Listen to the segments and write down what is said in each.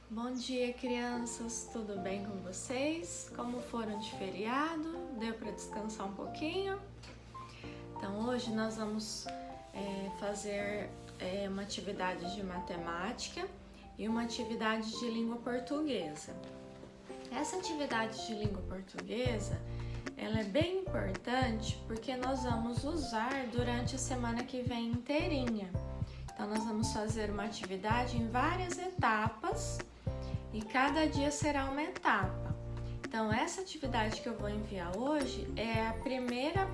Bom dia, crianças, tudo bem com vocês? Como foram de feriado? Deu para descansar um pouquinho? Então, hoje nós vamos fazer uma atividade de matemática e uma atividade de língua portuguesa. Essa atividade de língua portuguesa, ela é bem importante porque nós vamos usar durante a semana que vem inteirinha. Então, nós vamos fazer uma atividade em várias etapas e cada dia será uma etapa. Então, essa atividade que eu vou enviar hoje é a primeira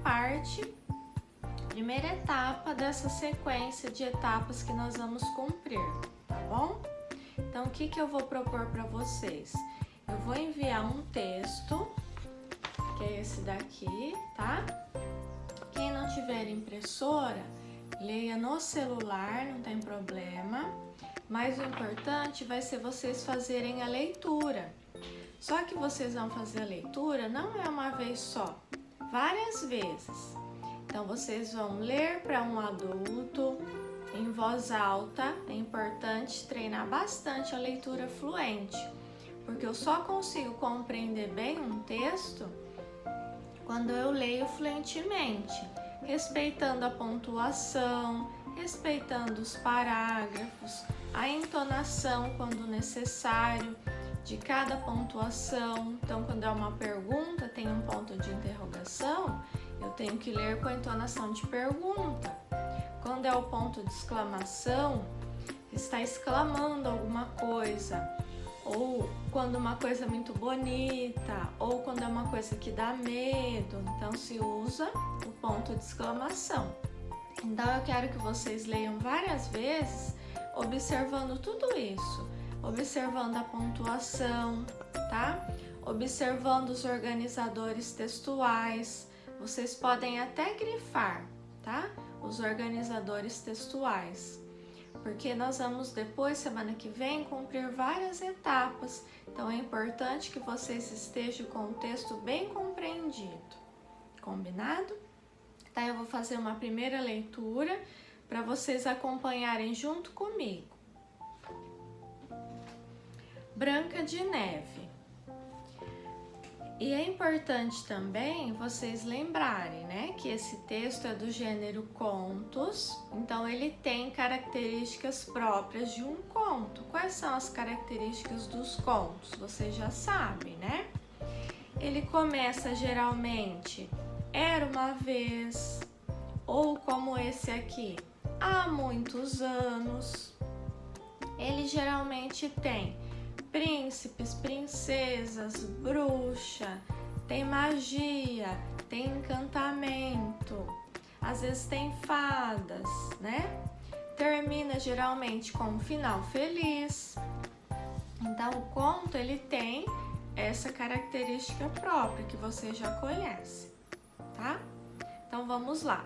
etapa dessa sequência de etapas que nós vamos cumprir, tá bom? Então, o que eu vou propor para vocês? Eu vou enviar um texto, que é esse daqui, tá? Quem não tiver impressora, leia no celular, não tem problema. Mas o importante vai ser vocês fazerem a leitura. Só que vocês vão fazer a leitura não é uma vez só, várias vezes. Então vocês vão ler para um adulto em voz alta. É importante treinar bastante a leitura fluente, porque eu só consigo compreender bem um texto quando eu leio fluentemente, respeitando a pontuação, respeitando os parágrafos, a entonação quando necessário de cada pontuação. Então, quando é uma pergunta, tem um ponto de interrogação, eu tenho que ler com a entonação de pergunta. Quando é o ponto de exclamação, está exclamando alguma coisa, ou quando uma coisa é muito bonita, ou quando é uma coisa que dá medo, então se usa o ponto de exclamação. Então eu quero que vocês leiam várias vezes, observando tudo isso, observando a pontuação, tá? Observando os organizadores textuais. Vocês podem até grifar, tá? Os organizadores textuais, porque nós vamos depois, semana que vem, cumprir várias etapas. Então é importante que vocês estejam com o texto bem compreendido. Combinado? Tá, eu vou fazer uma primeira leitura para vocês acompanharem junto comigo. Branca de Neve. E é importante também vocês lembrarem, né, que esse texto é do gênero contos, então ele tem características próprias de um conto. Quais são as características dos contos? Vocês já sabem, né? Ele começa geralmente era uma vez, ou como esse aqui, há muitos anos. Ele geralmente tem príncipes, princesas, bruxa, tem magia, tem encantamento, às vezes tem fadas, né? Termina geralmente com um final feliz. Então o conto ele tem essa característica própria que você já conhece, tá? Então vamos lá.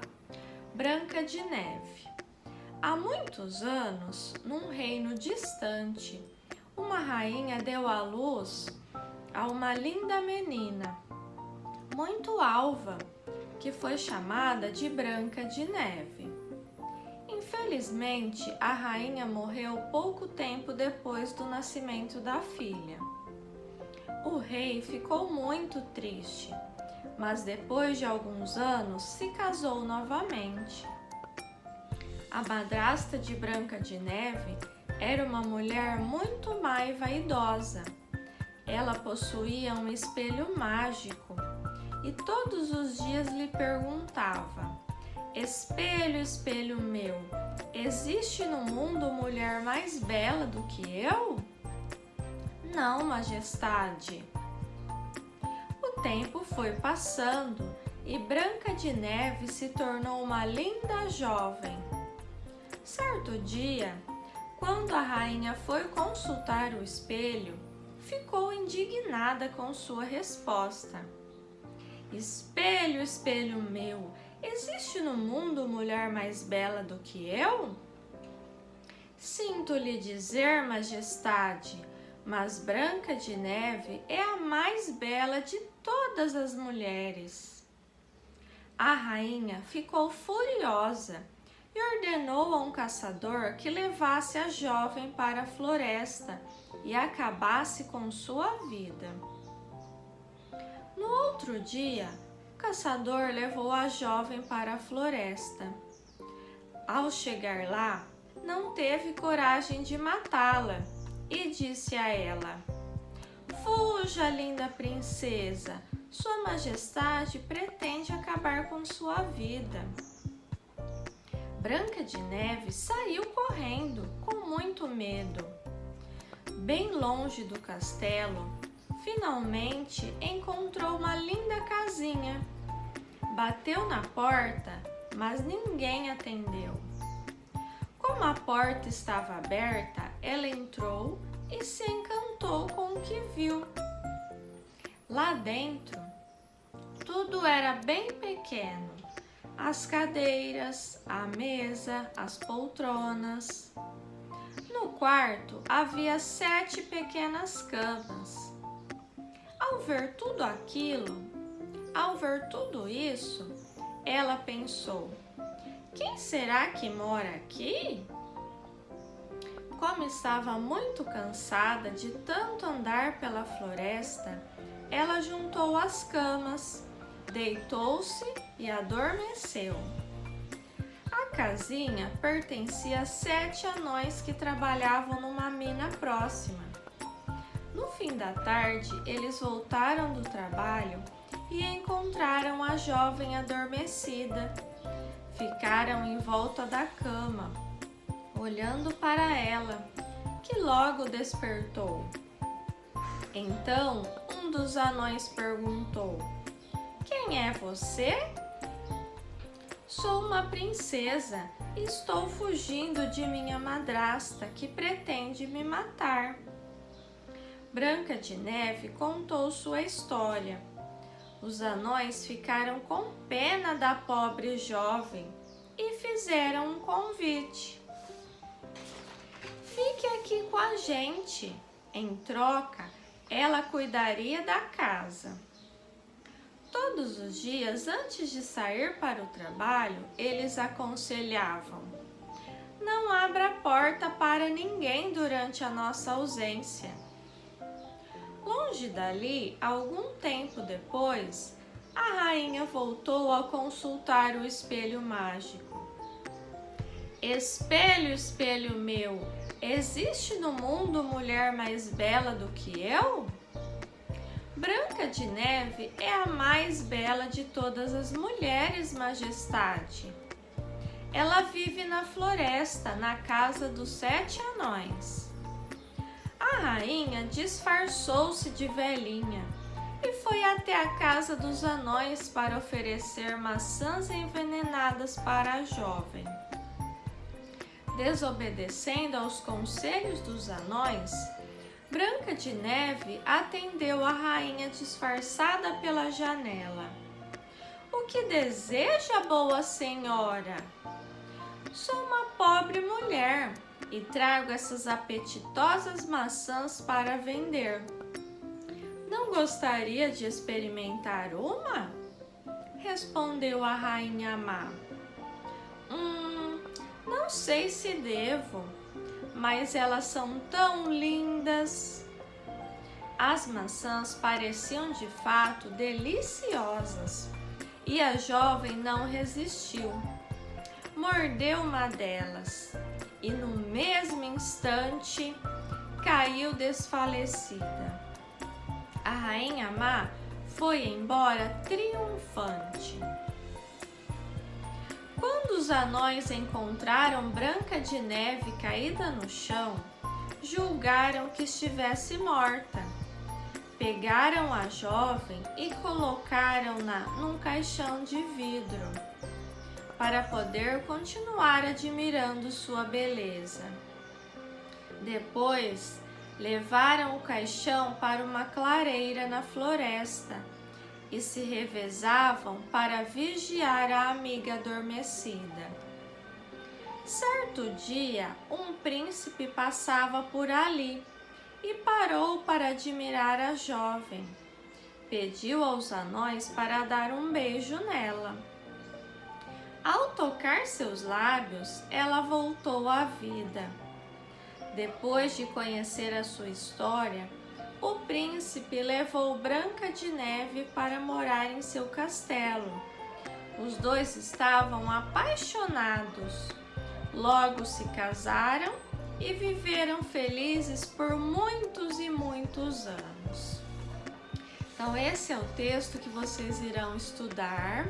Branca de Neve. Há muitos anos, num reino distante, uma rainha deu à luz a uma linda menina, muito alva, que foi chamada de Branca de Neve. Infelizmente, a rainha morreu pouco tempo depois do nascimento da filha. O rei ficou muito triste, mas depois de alguns anos se casou novamente. A madrasta de Branca de Neve era uma mulher muito má e vaidosa. Ela possuía um espelho mágico e todos os dias lhe perguntava: Espelho, espelho meu, existe no mundo mulher mais bela do que eu? Não, majestade. O tempo foi passando e Branca de Neve se tornou uma linda jovem. Certo dia, quando a rainha foi consultar o espelho, ficou indignada com sua resposta. Espelho, espelho meu, existe no mundo mulher mais bela do que eu? Sinto lhe dizer, majestade, mas Branca de Neve é a mais bela de todas as mulheres. A rainha ficou furiosa e ordenou a um caçador que levasse a jovem para a floresta e acabasse com sua vida. No outro dia, o caçador levou a jovem para a floresta. Ao chegar lá, não teve coragem de matá-la e disse a ela: "Fuja, linda princesa, Sua Majestade pretende acabar com sua vida." Branca de Neve saiu correndo, com muito medo. Bem longe do castelo, finalmente encontrou uma linda casinha. Bateu na porta, mas ninguém atendeu. Como a porta estava aberta, ela entrou e se encantou com o que viu. Lá dentro, tudo era bem pequeno. As cadeiras, a mesa, as poltronas. No quarto havia 7 pequenas camas. Ao ver tudo isso, ela pensou: quem será que mora aqui? Como estava muito cansada de tanto andar pela floresta, ela juntou as camas, deitou-se e adormeceu. A casinha pertencia a 7 anões que trabalhavam numa mina próxima. No fim da tarde, eles voltaram do trabalho e encontraram a jovem adormecida. Ficaram em volta da cama, olhando para ela, que logo despertou. Então, um dos anões perguntou: "Quem é você?" "Sou uma princesa e estou fugindo de minha madrasta, que pretende me matar." Branca de Neve contou sua história. Os anões ficaram com pena da pobre jovem e fizeram um convite. "Fique aqui com a gente. Em troca, ela cuidaria da casa." Todos os dias, antes de sair para o trabalho, eles aconselhavam: "Não abra a porta para ninguém durante a nossa ausência." Longe dali, algum tempo depois, a rainha voltou a consultar o espelho mágico. "Espelho, espelho meu, existe no mundo mulher mais bela do que eu?" "Branca de Neve é a mais bela de todas as mulheres, Majestade. Ela vive na floresta, na casa dos 7 anões." A rainha disfarçou-se de velhinha e foi até a casa dos anões para oferecer maçãs envenenadas para a jovem. Desobedecendo aos conselhos dos anões, Branca de Neve atendeu a rainha disfarçada pela janela. "O que deseja, boa senhora?" "Sou uma pobre mulher e trago essas apetitosas maçãs para vender. Não gostaria de experimentar uma?" respondeu a rainha má. Não sei se devo, mas elas são tão lindas." As maçãs pareciam de fato deliciosas e a jovem não resistiu. Mordeu uma delas e no mesmo instante caiu desfalecida. A rainha má foi embora triunfante. Quando os anões encontraram Branca de Neve caída no chão, julgaram que estivesse morta. Pegaram a jovem e colocaram-na num caixão de vidro, para poder continuar admirando sua beleza. Depois, levaram o caixão para uma clareira na floresta e se revezavam para vigiar a amiga adormecida. Certo dia, um príncipe passava por ali e parou para admirar a jovem. Pediu aos anões para dar um beijo nela. Ao tocar seus lábios, ela voltou à vida. Depois de conhecer a sua história, o príncipe levou Branca de Neve para morar em seu castelo. Os dois estavam apaixonados. Logo se casaram e viveram felizes por muitos e muitos anos. Então, esse é o texto que vocês irão estudar.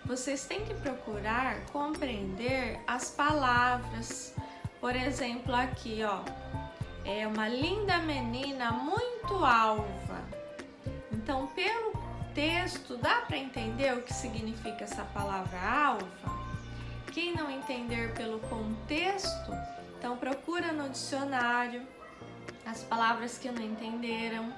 Vocês têm que procurar compreender as palavras. Por exemplo, aqui, ó, é uma linda menina muito alva. Então, pelo texto, dá para entender o que significa essa palavra alva? Quem não entender pelo contexto, então procura no dicionário as palavras que não entenderam.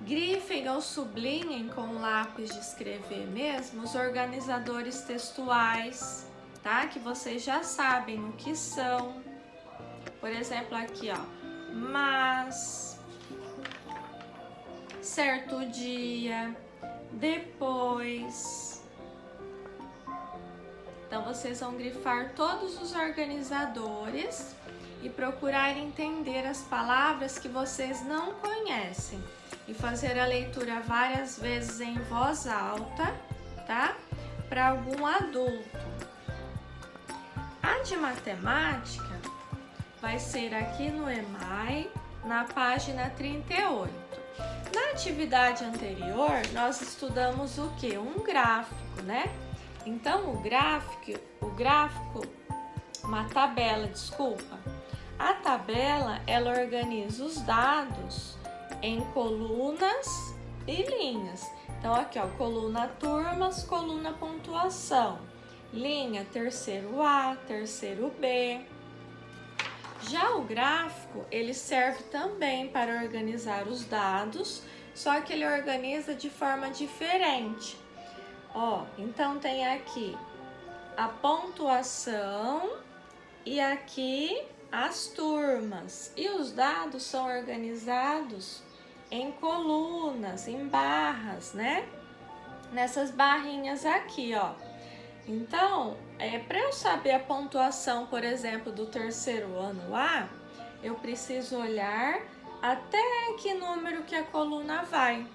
Grifem ou sublinhem com lápis de escrever mesmo os organizadores textuais, tá? Que vocês já sabem o que são. Por exemplo, aqui, ó, mas, certo dia, depois. Então, vocês vão grifar todos os organizadores e procurar entender as palavras que vocês não conhecem e fazer a leitura várias vezes em voz alta, tá? Para algum adulto. A de matemática vai ser aqui no EMAI, na página 38. Na atividade anterior, nós estudamos o que? Um gráfico, né? Então, uma tabela, desculpa. A tabela, ela organiza os dados em colunas e linhas. Então, aqui, ó, coluna turmas, coluna pontuação. Linha, terceiro A, terceiro B. Já o gráfico, ele serve também para organizar os dados, só que ele organiza de forma diferente. Ó, então tem aqui a pontuação e aqui as turmas. E os dados são organizados em colunas, em barras, né? Nessas barrinhas aqui, ó. Então, para eu saber a pontuação, por exemplo, do terceiro ano A, eu preciso olhar até que número que a coluna vai.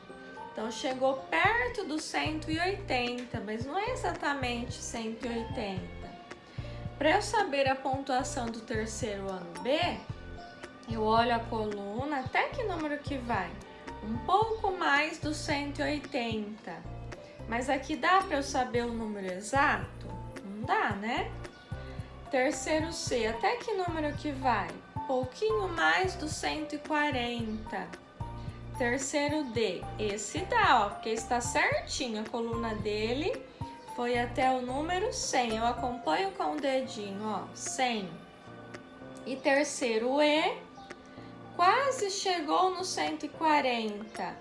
Então, chegou perto do 180, mas não é exatamente 180. Para eu saber a pontuação do terceiro ano B, eu olho a coluna até que número que vai? Um pouco mais do 180. Mas aqui dá para eu saber o número exato? Não dá, né? Terceiro C, até que número que vai? Um pouquinho mais do 140. Terceiro D, esse dá, ó, porque está certinho, a coluna dele foi até o número 100. Eu acompanho com o dedinho, ó, 100. E terceiro E, quase chegou no 140.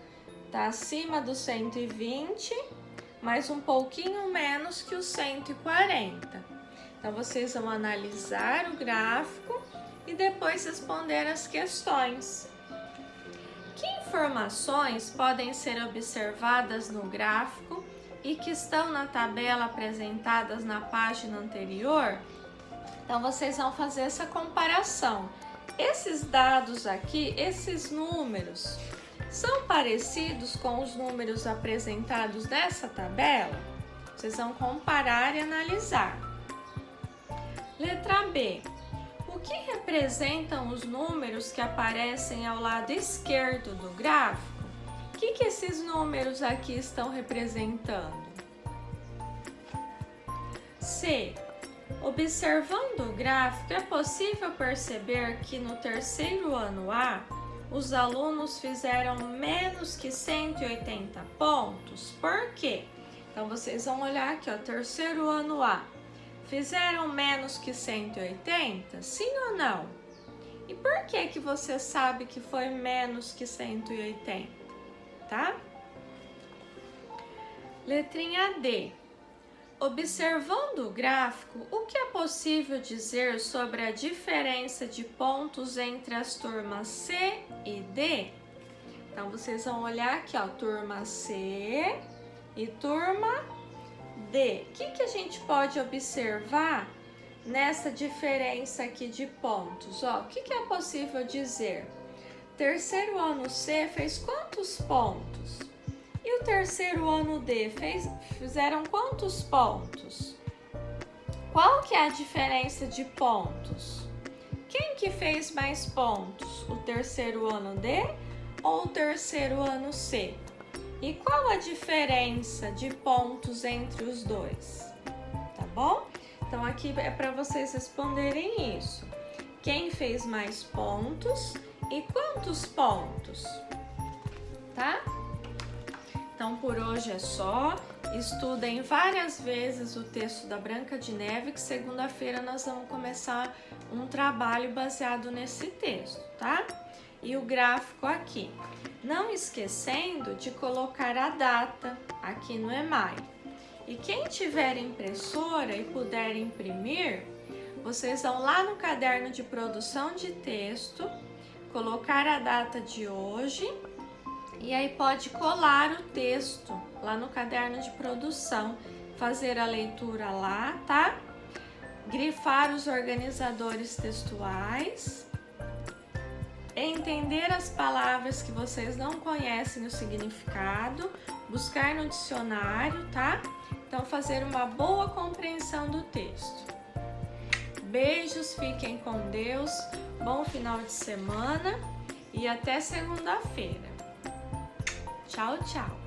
Tá acima do 120, mas um pouquinho menos que o 140. Então, vocês vão analisar o gráfico e depois responder as questões. Que informações podem ser observadas no gráfico e que estão na tabela apresentadas na página anterior? Então, vocês vão fazer essa comparação. Esses dados aqui, esses números, são parecidos com os números apresentados nessa tabela? Vocês vão comparar e analisar. Letra B. O que representam os números que aparecem ao lado esquerdo do gráfico? O que esses números aqui estão representando? C. Observando o gráfico, é possível perceber que no terceiro ano A, os alunos fizeram menos que 180 pontos. Por quê? Então, vocês vão olhar aqui, ó, terceiro ano A. Fizeram menos que 180? Sim ou não? E por que você sabe que foi menos que 180? Tá? Letrinha D. Observando o gráfico, o que é possível dizer sobre a diferença de pontos entre as turmas C e D? Então, vocês vão olhar aqui, ó, turma C e turma D. O que a gente pode observar nessa diferença aqui de pontos? Ó, o que é possível dizer? Terceiro ano C fez quantos pontos? E o terceiro ano D fizeram quantos pontos? Qual que é a diferença de pontos? Quem que fez mais pontos? O terceiro ano D ou o terceiro ano C? E qual a diferença de pontos entre os dois? Tá bom? Então aqui é para vocês responderem isso. Quem fez mais pontos e quantos pontos? Tá? Então por hoje é só. Estudem várias vezes o texto da Branca de Neve, que segunda-feira nós vamos começar um trabalho baseado nesse texto, tá? E o gráfico aqui. Não esquecendo de colocar a data aqui no EMAI. E quem tiver impressora e puder imprimir, vocês vão lá no caderno de produção de texto, colocar a data de hoje e aí pode colar o texto lá no caderno de produção, fazer a leitura lá, tá? Grifar os organizadores textuais, entender as palavras que vocês não conhecem o significado, buscar no dicionário, tá? Então fazer uma boa compreensão do texto. Beijos, fiquem com Deus, bom final de semana e até segunda-feira. Tchau, tchau!